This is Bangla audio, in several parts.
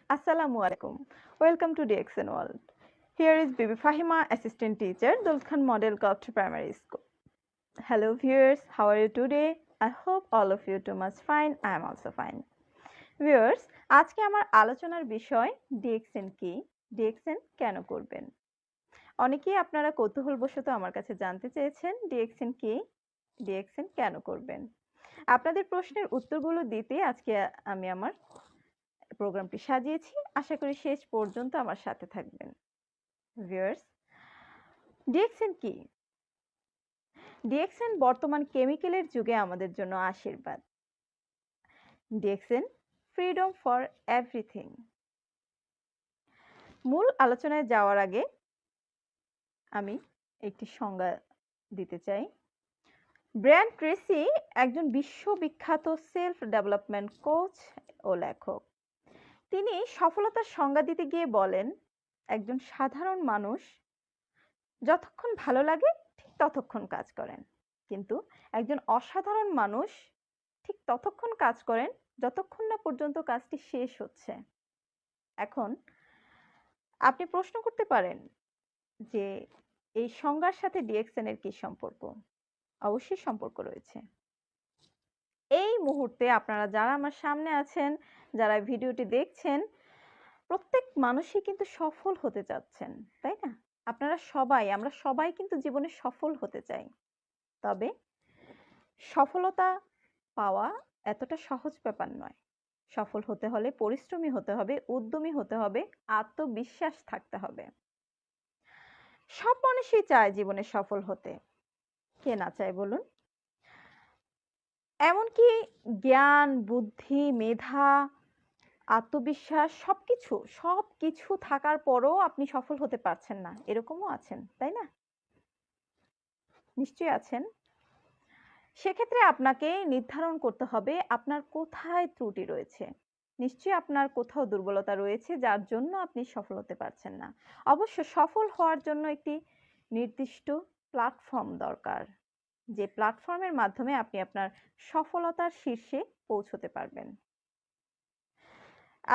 Assalamu alaikum. Welcome to DXN World. Here is Bibi Fahima, Assistant Teacher, Dulth Khan Model Copter Primary School. Hello viewers, how are you today? I hope all of you too much fine. I am also fine. Viewers, আজকে আমার আলোচনার বিষয় DXN কি, DXN কেন করবেন? অনেকেই আপনারা কৌতূহলবশত আমার কাছে জানতে চেয়েছেন DXN কি, DXN কেন করবেন? আপনাদের প্রশ্নের উত্তরগুলো দিতে আজকে আমি আমার প্রোগ্রামটি সাজিয়েছি। আশা করি শেষ পর্যন্ত আমার সাথে থাকবেন। ভিউয়ার্স, ডিএক্সএন কি? ডিএক্সএন বর্তমান কেমিক্যালের যুগে আমাদের জন্য আশীর্বাদ। DXN freedom for everything. মূল আলোচনায় যাওয়ার আগে আমি একটি সংজ্ঞা দিতে চাই। ব্রায়ান ট্রেসি একজন বিশ্ববিখ্যাত সেলফ ডেভেলপমেন্ট কোচ ও লেখক। তিনি সফলতার সংজ্ঞা দিতে গিয়ে বলেন, একজন সাধারণ মানুষ যতক্ষণ ভালো লাগে ঠিক ততক্ষণ কাজ করেন, কিন্তু একজন অসাধারণ মানুষ ঠিক ততক্ষণ কাজ করেন যতক্ষণ না পর্যন্ত কাজটি শেষ হচ্ছে। এখন আপনি প্রশ্ন করতে পারেন যে এই সংজ্ঞার সাথে ডিএক্সএন এর কি সম্পর্ক? অবশ্যই সম্পর্ক রয়েছে। এই মুহূর্তে আপনারা যারা আমার সামনে আছেন, যারা ভিডিওটি দেখছেন, প্রত্যেক মানুষই কিন্তু সফল হতে চাচ্ছেন, তাই না? আমরা সবাই কিন্তু জীবনে সফল হতে চাই। তবে সফলতা পাওয়া এতটা সহজ ব্যাপার নয়। সফল হতে হলে পরিশ্রমী হতে হবে, উদ্যমী হতে হবে, আত্মবিশ্বাস থাকতে হবে। সব মানুষই চায় জীবনে সফল হতে, কে না চায় বলুন? এমনকি জ্ঞান, বুদ্ধি, মেধা, আত্মবিশ্বাস সবকিছু থাকার পরও আপনি সফল হতে পারছেন না, এরকমও আছেন, তাই না? নিশ্চয়ই আছেন। সেক্ষেত্রে আপনাকে নির্ধারণ করতে হবে আপনার কোথায় ত্রুটি রয়েছে। নিশ্চয়ই আপনার কোথাও দুর্বলতা রয়েছে যার জন্য আপনি সফল হতে পারছেন না। অবশ্য সফল হওয়ার জন্য একটি নির্দিষ্ট প্ল্যাটফর্ম দরকার, যে প্ল্যাটফর্মের মাধ্যমে আপনি আপনার সফলতার শীর্ষে পৌঁছতে পারবেন।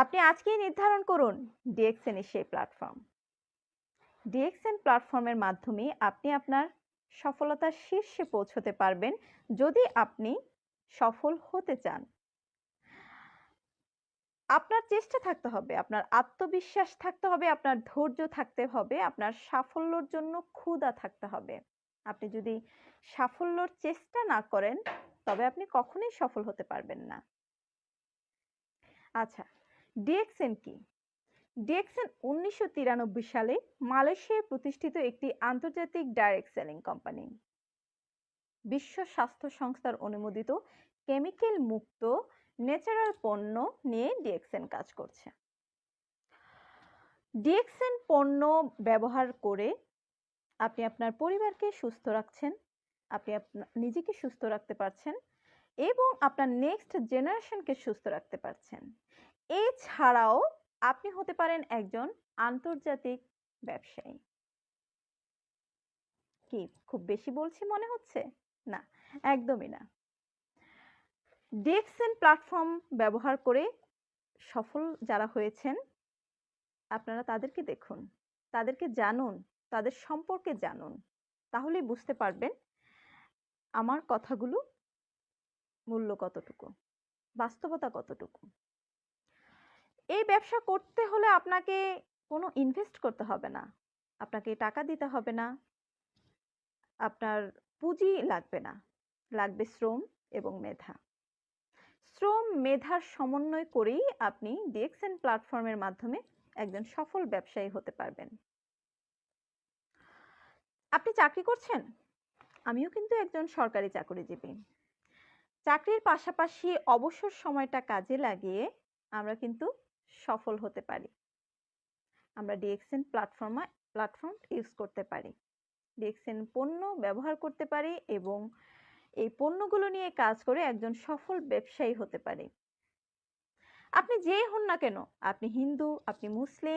আপনি আজকেই নির্ধারণ করুন ডিএক্সএন এর সেই প্ল্যাটফর্ম। ডিএক্সএন প্ল্যাটফর্মের মাধ্যমে আপনি আপনার সফলতার শীর্ষে পৌঁছতে পারবেন যদি আপনি সফল হতে চান। আপনার চেষ্টা থাকতে হবে, আপনার আত্মবিশ্বাস থাকতে হবে, আপনার ধৈর্য থাকতে হবে, আপনার সাফল্যের জন্য ক্ষুধা থাকতে হবে। আপনি যদি সাফল্যর চেষ্টা না করেন তবে আপনি কখনোই সফল হতে পারবেন না। আচ্ছা, ডিএক্সএন কি? ডিএক্সএন 1993 সালে মালয়েশিয়ায় প্রতিষ্ঠিত একটি আন্তর্জাতিক ডাইরেক্ট সেলিং কোম্পানি। বিশ্ব স্বাস্থ্য সংস্থার অনুমোদিত কেমিক্যাল মুক্ত ন্যাচারাল পণ্য নিয়ে ডিএক্সএন কাজ করছে। ডিএক্সএন পণ্য ব্যবহার করে আপনি আপনার পরিবারকে সুস্থ রাখছেন, আপনি নিজেকে সুস্থ রাখতে পারছেন এবং আপনার নেক্সট জেনারেশনকে সুস্থ রাখতে পারছেন। এছাড়াও আপনি হতে পারেন একজন আন্তর্জাতিক ব্যবসায়ী। কি খুব বেশি বলছি মনে হচ্ছে? না, একদমই না। ডিএক্সএন প্ল্যাটফর্ম ব্যবহার করে সফল যারা হয়েছেন আপনারা তাদেরকে দেখুন, তাদেরকে জানুন, তাদের সম্পর্কে জানুন, তাহলেই বুঝতে পারবেন আমার কথাগুলো মূল্য কতটুকু, বাস্তবতা কতটুকু। এই ব্যবসা করতে হলে আপনাকে কোনো ইনভেস্ট করতে হবে না, আপনাকে টাকা দিতে হবে না, আপনার পুঁজি লাগবে না, লাগবে শ্রম এবং মেধা। শ্রম মেধার সমন্বয় করেই আপনি ডিএক্সএন প্ল্যাটফর্মের মাধ্যমে একজন সফল ব্যবসায়ী হতে পারবেন। আপনি চাকরি করছেন? আমিও কিন্তু একজন সরকারি চাকরিজীবী। চাকরির পাশাপাশি অবসর সময়টা কাজে লাগিয়ে আমরা কিন্তু সফল হতে পারি। আমরা ডিএক্সএন প্ল্যাটফর্ম ইউজ করতে পারি, ডিএক্সএন পণ্য ব্যবহার করতে পারি এবং এই পণ্যগুলো নিয়ে কাজ করে একজন সফল ব্যবসায়ী হতে পারি। আপনি যেই হন না কেন, আপনি হিন্দু, আপনি মুসলিম,